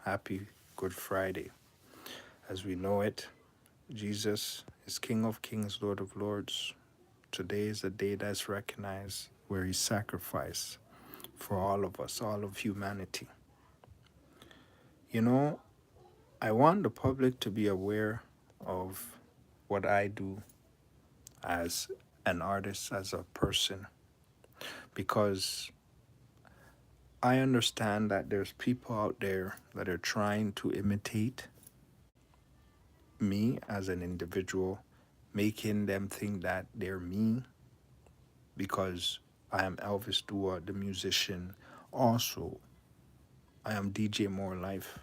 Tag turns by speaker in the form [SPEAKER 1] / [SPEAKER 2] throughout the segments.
[SPEAKER 1] Happy Good Friday. As we know it, Jesus is King of Kings, Lord of Lords. Today is a day that's recognized where he sacrificed for all of us, all of humanity. You know, I want the public to be aware of what I do as an artist, as a person, because I understand that there's people out there that are trying to imitate me as an individual, making them think that they're me because I am Elvis Duah, the musician. Also, I am DJ More Life.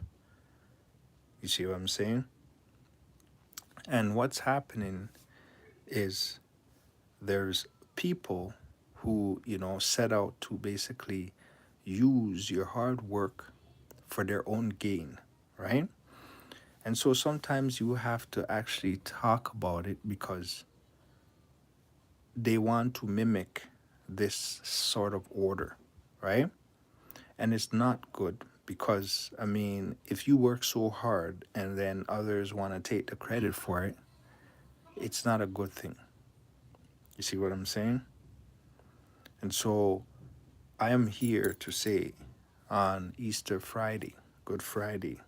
[SPEAKER 1] You see what I'm saying? And what's happening is there's people who, set out to basically use your hard work for their own gain, right? And so sometimes you have to actually talk about it because they want to mimic this sort of order, right? And it's not good because, I mean, if you work so hard and then others want to take the credit for it, it's not a good thing. You see what I'm saying? And so I am here to say on Easter Friday, Good Friday,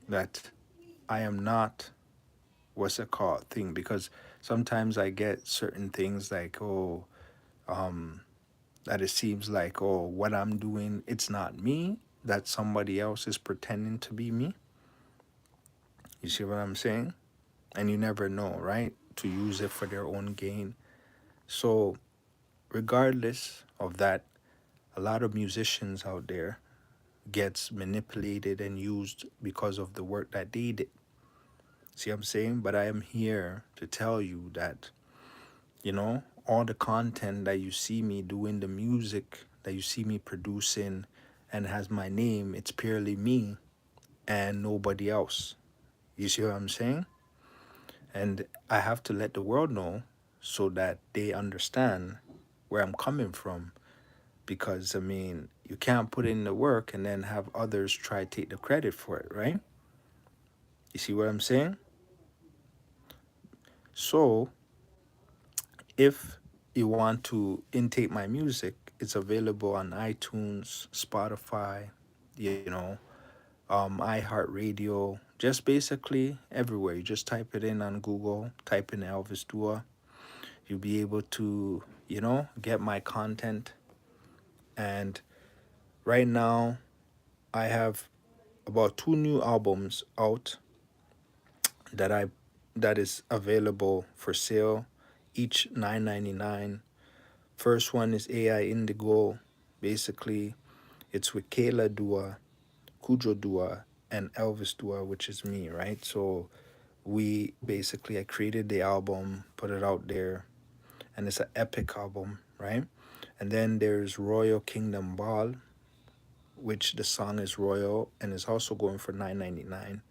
[SPEAKER 1] that I am not what's it called thing because sometimes I get certain things like, um, that it seems like, what I'm doing, it's not me, that somebody else is pretending to be me. You see what I'm saying? And you never know, right? To use it for their own gain. So, regardless of that, a lot of musicians out there gets manipulated and used because of the work that they did. See what I'm saying? But I am here to tell you that, all the content that you see me doing, the music that you see me producing and has my name, it's purely me and nobody else. You see what I'm saying? And I have to let the world know so that they understand where I'm coming from. Because, I mean, you can't put in the work and then have others try to take the credit for it, right? You see what I'm saying? So, if you want to intake my music, it's available on iTunes, Spotify, you know, iHeartRadio, just basically everywhere. You just type it in on Google, type in Elvis Duah. You'll be able to, get my content. And right now, I have about two new albums out that I that is available for sale, each $9.99. First one is AI Indigo. Basically, it's with Kayla Dua, Kujo Dua, and Elvis Dua, which is me, right? So I created the album, put it out there, and it's an epic album, right? And then there's Royal Kingdom Ball, which the song is Royal and is also going for $9.99.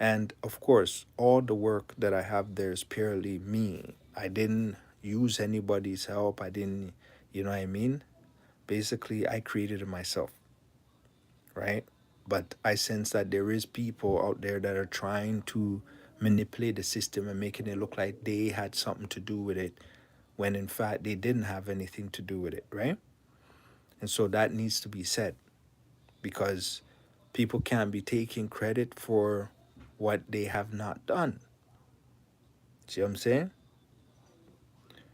[SPEAKER 1] And of course, all the work that I have there is purely me. I didn't use anybody's help. I didn't, you know what I mean? Basically, I created it myself, right? But I sense that there is people out there that are trying to manipulate the system and making it look like they had something to do with it when in fact they didn't have anything to do with it, right? And so that needs to be said because people can't be taking credit for what they have not done. See what I'm saying?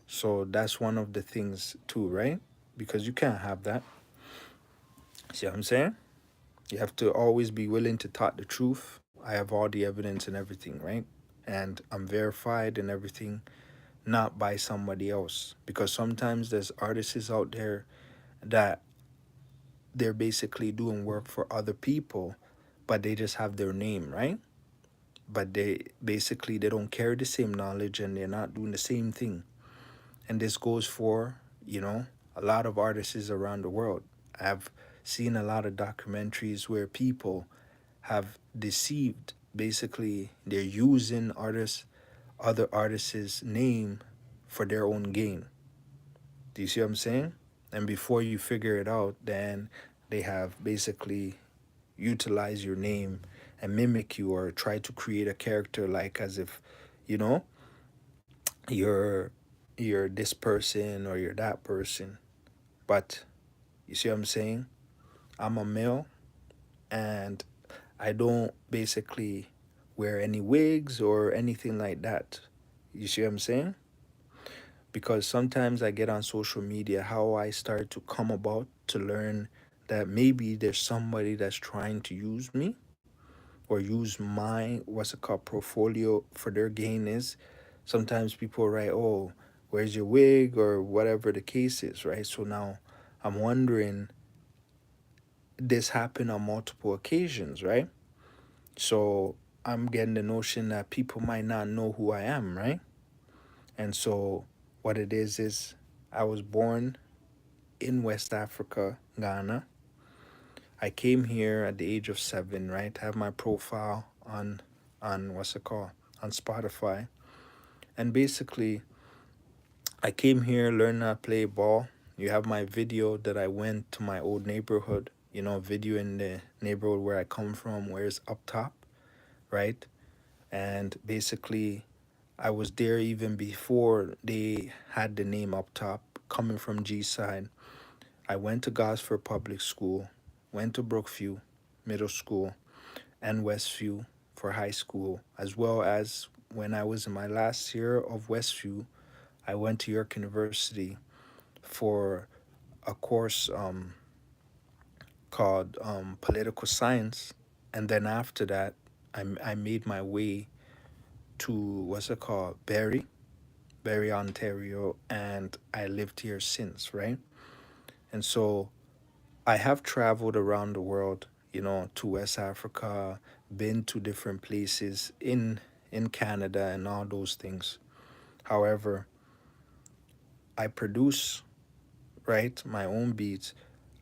[SPEAKER 1] So that's one of the things too, right? Because you can't have that. See what I'm saying? You have to always be willing to talk the truth. I have all the evidence and everything, right? And I'm verified and everything, not by somebody else. Because sometimes there's artists out there that they're basically doing work for other people, but they just have their name, right? But they don't carry the same knowledge and they're not doing the same thing. And this goes for, a lot of artists around the world. I've seen a lot of documentaries where people have deceived. Basically, they're using other artists' name for their own gain. Do you see what I'm saying? And before you figure it out, then they have basically, utilize your name and mimic you, or try to create a character like as if, you know, you're you're this person or you're that person. But you see what I'm saying? I'm a male, and I don't basically wear any wigs or anything like that. You see what I'm saying? Because sometimes I get on social media, how I start to come about to learn that maybe there's somebody that's trying to use me or use my, what's it called, portfolio for their gain is. Sometimes people write, oh, where's your wig, or whatever the case is, right? So now I'm wondering, this happened on multiple occasions, right? So I'm getting the notion that people might not know who I am, right? And so what it is I was born in West Africa, Ghana. I came here at the age of 7, right? I have my profile on what's it called? On Spotify. And basically I came here, learned how to play ball. You have my video that I went to my old neighborhood, video in the neighborhood where I come from, where it's up top, right? And basically I was there even before they had the name up top, coming from G side. I went to Gosford Public School, went to Brookview Middle School, and Westview for high school, as well as when I was in my last year of Westview, I went to York University for a course called Political Science. And then after that, I made my way to, what's it called, Barrie, Ontario, and I lived here since, right? And so I have traveled around the world, to West Africa, been to different places in Canada and all those things. However, I produce, right, my own beats.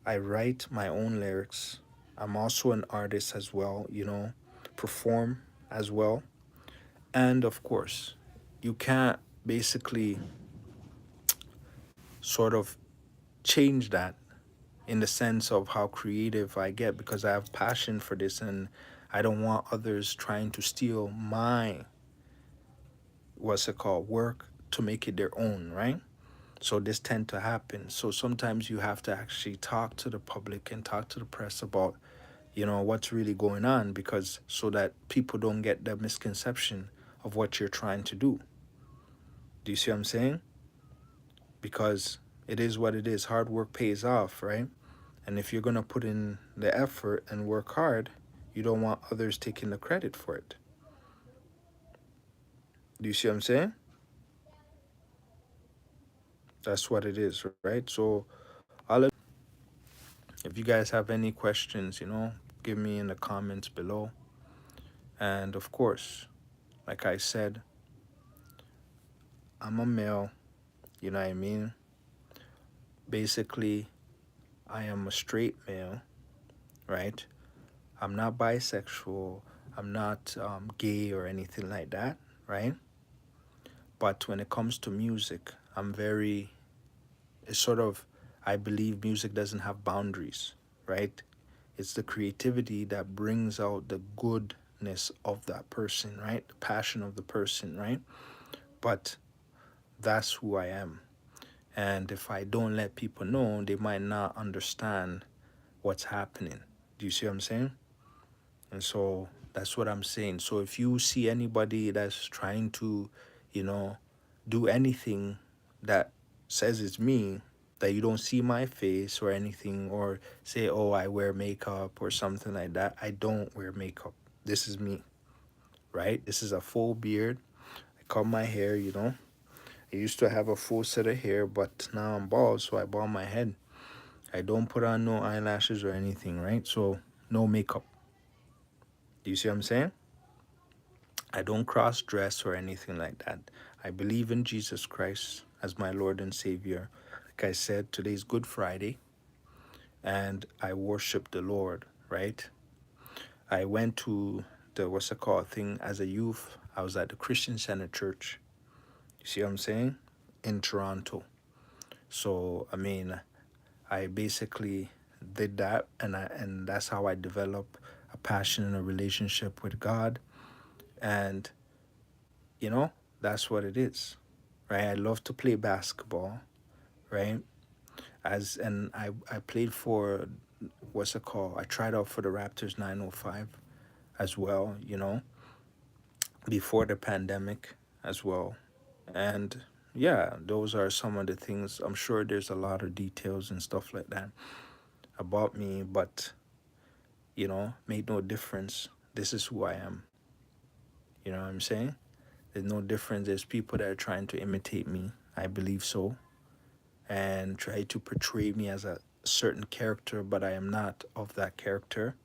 [SPEAKER 1] I write my own lyrics. I'm also an artist as well, perform as well. And of course, you can't basically sort of change that in the sense of how creative I get, because I have passion for this and I don't want others trying to steal my, what's it called, work to make it their own, right? So this tend to happen. So sometimes you have to actually talk to the public and talk to the press about, what's really going on, because so that people don't get the misconception of what you're trying to do. Do you see what I'm saying? Because it is what it is. Hard work pays off, right? And if you're going to put in the effort and work hard, you don't want others taking the credit for it. Do you see what I'm saying? That's what it is, right? So, if you guys have any questions, give me in the comments below. And of course, like I said, I'm a male, you know what I mean? Basically, I am a straight male, right? I'm not bisexual. I'm not gay or anything like that, right? But when it comes to music, it's sort of, I believe music doesn't have boundaries, right? It's the creativity that brings out the goodness of that person, right? The passion of the person, right? But that's who I am. And if I don't let people know, they might not understand what's happening. Do you see what I'm saying? And so that's what I'm saying. So if you see anybody that's trying to, you know, do anything that says it's me, that you don't see my face or anything, or say, oh, I wear makeup or something like that, I don't wear makeup. This is me, right? This is a full beard. I cut my hair. I used to have a full set of hair, but now I'm bald, so I bald my head. I don't put on no eyelashes or anything, right? So no makeup. Do you see what I'm saying? I don't cross dress or anything like that. I believe in Jesus Christ as my Lord and Savior. Like I said, today's Good Friday, and I worship the Lord, right? I went to the, what's it called, thing as a youth. I was at the Christian Center Church. You see what I'm saying? In Toronto. So, I mean, I basically did that, and that's how I developed a passion and a relationship with God. And you know, that's what it is, right? I love to play basketball, right? I played for, what's it called? I tried out for the Raptors 905 as well, before the pandemic as well. And yeah, those are some of the things. I'm sure there's a lot of details and stuff like that about me, but made no difference. This is who I am. You know what I'm saying? There's no difference. There's people that are trying to imitate me. I believe so. And try to portray me as a certain character, but I am not of that character,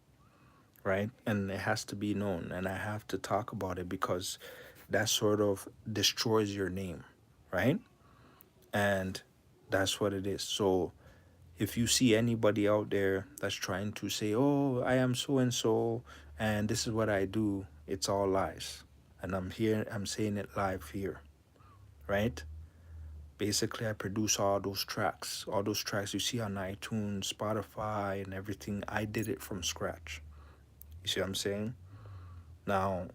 [SPEAKER 1] right? And it has to be known, and I have to talk about it because that sort of destroys your name, right? And that's what it is. So if you see anybody out there that's trying to say, oh, I am so and so, and this is what I do, it's all lies. And I'm saying it live here, right? Basically, I produce all those tracks. All those tracks you see on iTunes, Spotify, and everything, I did it from scratch. You see what I'm saying? Now,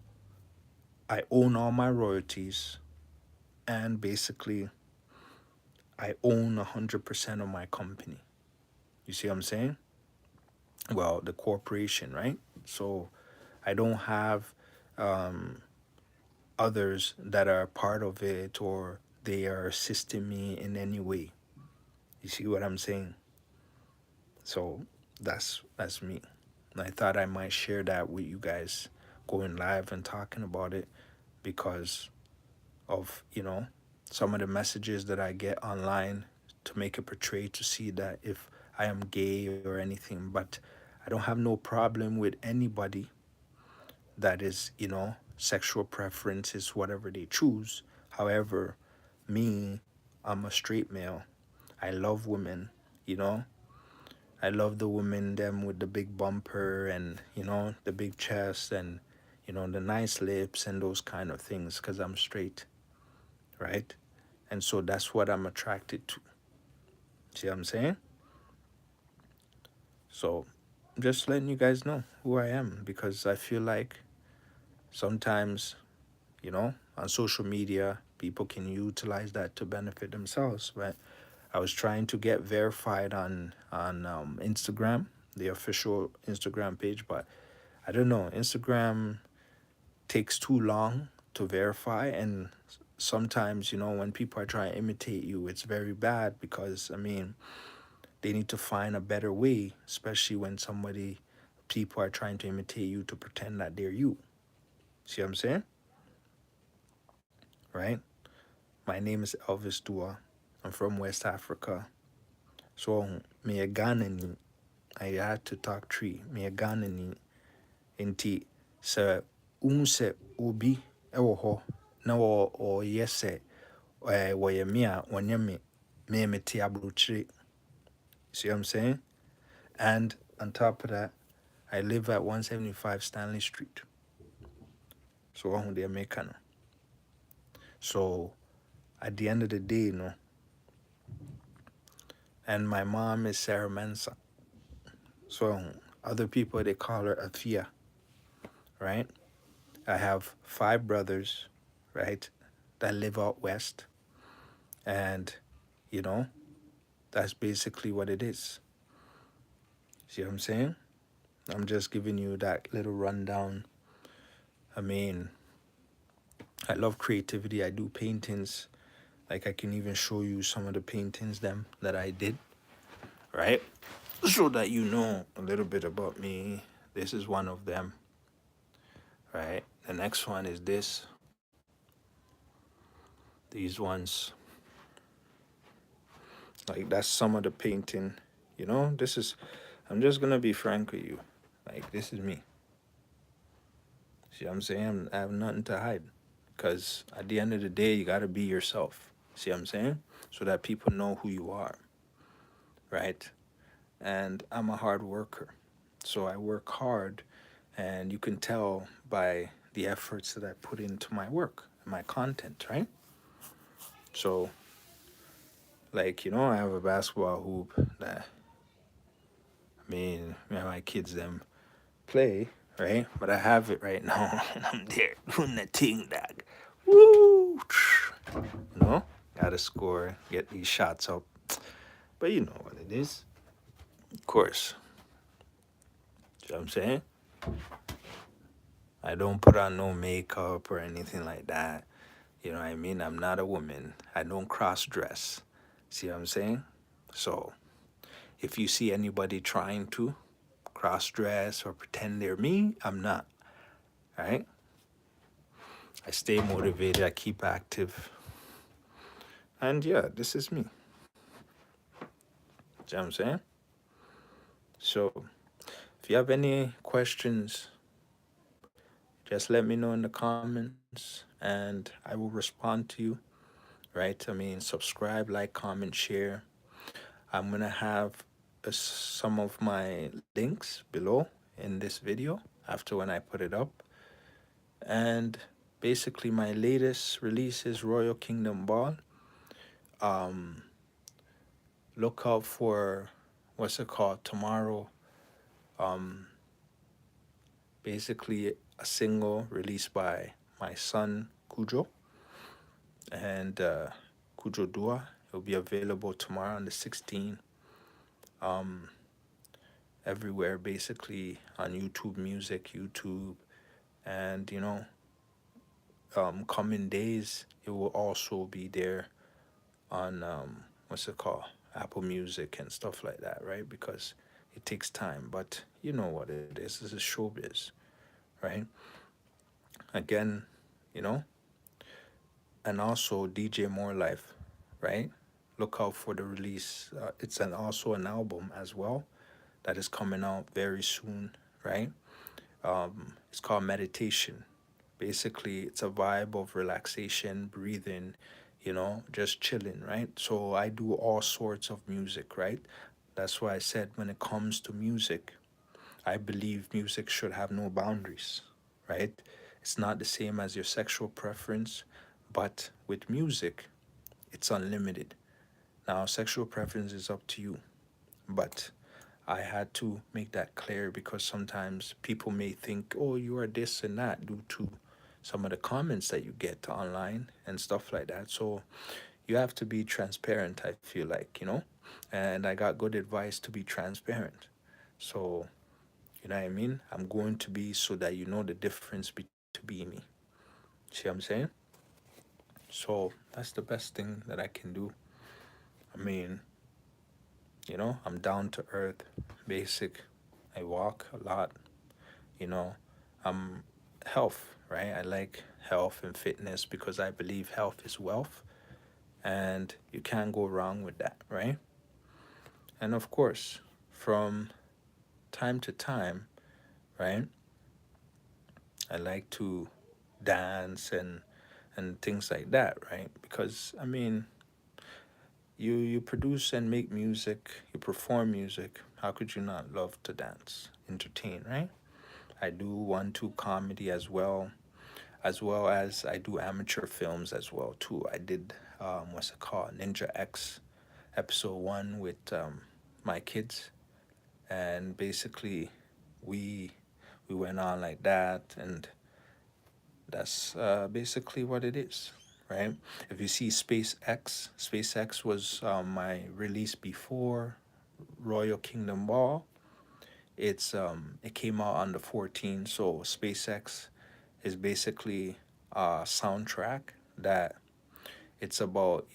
[SPEAKER 1] I own all my royalties, and basically, I own 100% of my company. You see what I'm saying? Well, the corporation, right? So I don't have others that are part of it or they are assisting me in any way. You see what I'm saying? So that's me. And I thought I might share that with you guys, going live and talking about it because of, some of the messages that I get online to make it portray to see that if I am gay or anything, but I don't have no problem with anybody that is, sexual preferences, whatever they choose. However, me, I'm a straight male. I love women, you know. I love the women, them with the big bumper and, the big chest and, the nice lips and those kind of things because I'm straight, right? And so that's what I'm attracted to. See what I'm saying? So just letting you guys know who I am because I feel like sometimes, on social media, people can utilize that to benefit themselves. But I was trying to get verified on Instagram, the official Instagram page, but I don't know. Instagram takes too long to verify, and sometimes, when people are trying to imitate you, it's very bad because they need to find a better way, especially when people are trying to imitate you to pretend that they're you. See what I'm saying? Right? My name is Elvis Duah. I'm from West Africa. So, me a Ghanani. I had to talk tree. Me a Ghanani. Nti, sɛ wohu sɛ obi wɔ hɔ na ɔyɛ sɛ wɔyɛ me a wɔnyɛ me, me mete aburokyire. See what I'm saying? And on top of that, I live at 175 Stanley Street. So ɔho deɛ meka no. So at the end of the day, and my mom is Sarah Mensah. So other people, they call her Afia, right? I have 5 brothers, right, that live out west. And, that's basically what it is. See what I'm saying? I'm just giving you that little rundown. I love creativity. I do paintings. Like I can even show you some of the paintings that I did, right? So that you know a little bit about me. This is one of them, right? The next one is this. These ones. Like that's some of the painting. I'm just gonna be frank with you. Like this is me. See what I'm saying? I have nothing to hide. Because at the end of the day, you gotta be yourself. See what I'm saying? So that people know who you are. Right? And I'm a hard worker. So I work hard, and you can tell by the efforts that I put into my work, my content, right? So, like, I have a basketball hoop that I mean, me and my kids them play, right? But I have it right now, and I'm there doing the thing, dog. Woo! You know, gotta score, get these shots up. But you know what it is, of course. You know what I'm saying? I don't put on no makeup or anything like that. You know what I mean? I'm not a woman. I don't cross dress. See what I'm saying? So if you see anybody trying to cross dress or pretend they're me, I'm not. All right? I stay motivated, I keep active. And yeah, this is me. See what I'm saying? So if you have any questions, just let me know in the comments and I will respond to you. Right? I mean, subscribe, like, comment, share. I'm gonna have some of my links below in this video after when I put it up. And basically, my latest release is Royal Kingdom Ball. Um, look out for what's it called tomorrow. Um, basically, a single released by my son Kujo and Kujo Duah. It'll be available tomorrow on the 16th. Um, everywhere basically on YouTube Music, YouTube, and coming days it will also be there on what's it called, Apple Music and stuff like that, right? Because it takes time, but you know what it is. This is showbiz, right? Again, you know, and also DJ More Life, right? Look out for the release. It's also an album as well that is coming out very soon, right? It's called Meditation. Basically, it's a vibe of relaxation, breathing, just chilling, right? So I do all sorts of music, right? That's why I said when it comes to music, I believe music should have no boundaries, right? It's not the same as your sexual preference, but with music, it's unlimited. Now, sexual preference is up to you, but I had to make that clear because sometimes people may think, oh, you are this and that due to some of the comments that you get online and stuff like that. So you have to be transparent, I feel like, and I got good advice to be transparent. So, you know what I mean? I'm going to be so that you know the difference to be me. See what I'm saying? So that's the best thing that I can do. I mean, I'm down to earth, basic. I walk a lot, you know um health, right? I like health and fitness because I believe health is wealth, and you can't go wrong with that, right? And of course, from time to time, right, I like to dance and things like that, right? Because I mean, you produce and make music, you perform music, how could you not love to dance, entertain, right? I do one two comedy as well as I do amateur films as well too. I did what's it called, Ninja X episode 1 with my kids, and basically we we went on like that, and that's basically what it is, right? If you see SpaceX was my release before Royal Kingdom Ball. It came out on the 14th, so SpaceX is basically a soundtrack that it's about,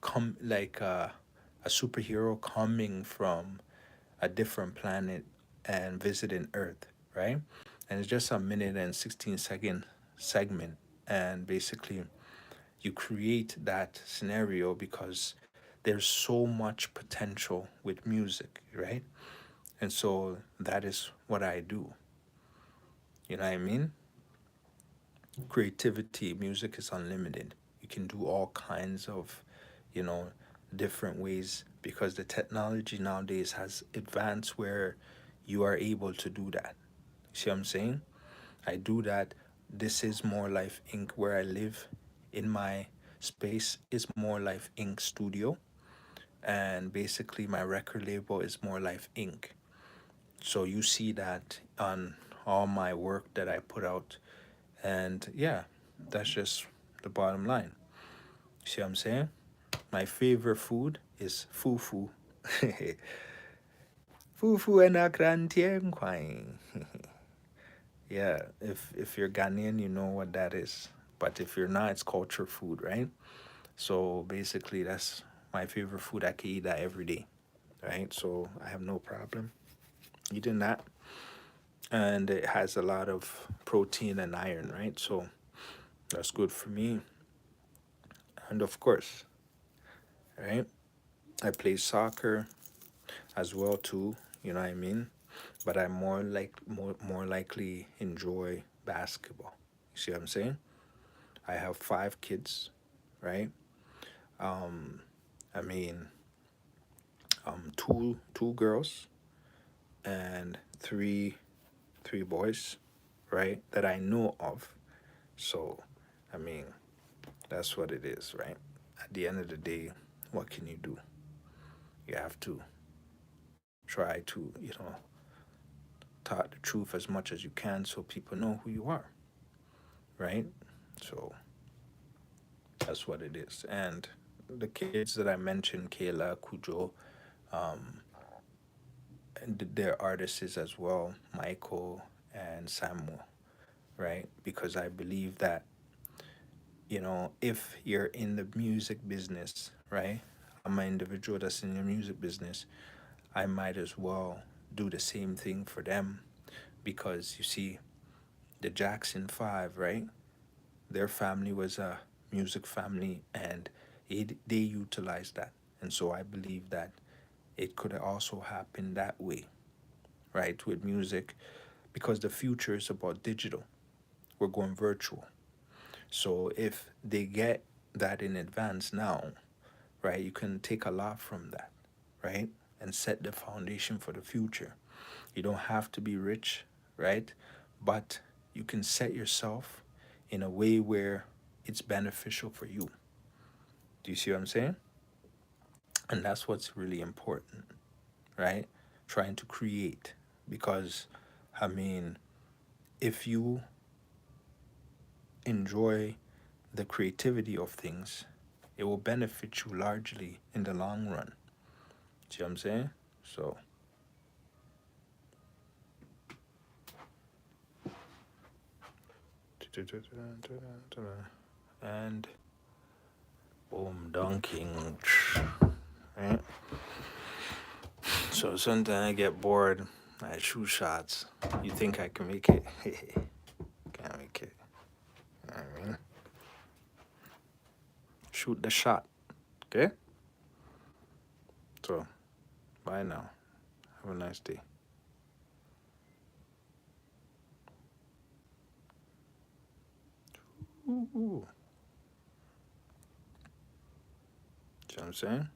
[SPEAKER 1] come like a superhero coming from a different planet and visiting Earth, right? And it's just a minute and 16-second segment, and basically you create that scenario because there's so much potential with music, right? And so that is what I do. You know what I mean? Creativity, music is unlimited. You can do all kinds of, you know, different ways because the technology nowadays has advanced where you are able to do that. See what I'm saying? I do that. This is More Life Inc. where I live. In my space is More Life Inc. studio, and basically my record label is More Life Inc. So you see that on all my work that I put out, and yeah, that's just the bottom line. See what I'm saying? My favorite food is fufu. Fufu and akrantien kwang. Yeah, if you're Ghanaian, you know what that is. But if you're not, it's culture food, right? So basically, that's my favorite food. I can eat that every day, right? So I have no problem eating that. And it has a lot of protein and iron, right? So that's good for me. And of course, right? I play soccer as well too, you know what I mean? But I more likely enjoy basketball. You see what I'm saying? I have 5 kids, right? Um, I mean, two girls and three boys, right? That I know of. So, I mean, that's what it is, right? At the end of the day, what can you do? You have to try to, talk the truth as much as you can so people know who you are, right? So that's what it is. And the kids that I mentioned, Kayla, Kujo, um, and they're artists as well, Michael and Samuel, right? Because I believe that, if you're in the music business, right? I'm an individual that's in the music business, I might as well do the same thing for them because you see, the Jackson Five, right? Their family was a music family and they utilized that. And so I believe that it could also happen that way, right? With music, because the future is about digital. We're going virtual. So if they get that in advance now, right, you can take a lot from that, right? And set the foundation for the future. You don't have to be rich, right? But you can set yourself in a way where it's beneficial for you. Do you see what I'm saying? And that's what's really important, right? Trying to create. Because, I mean, if you enjoy the creativity of things, it will benefit you largely in the long run. See what I'm saying? So, and boom, dunking. Right? So sometimes I get bored. I shoot shots. You think I can make it? Can't make it. You know what I mean? Shoot the shot. Okay? So, bye now. Have a nice day. Ooh. See what I'm saying?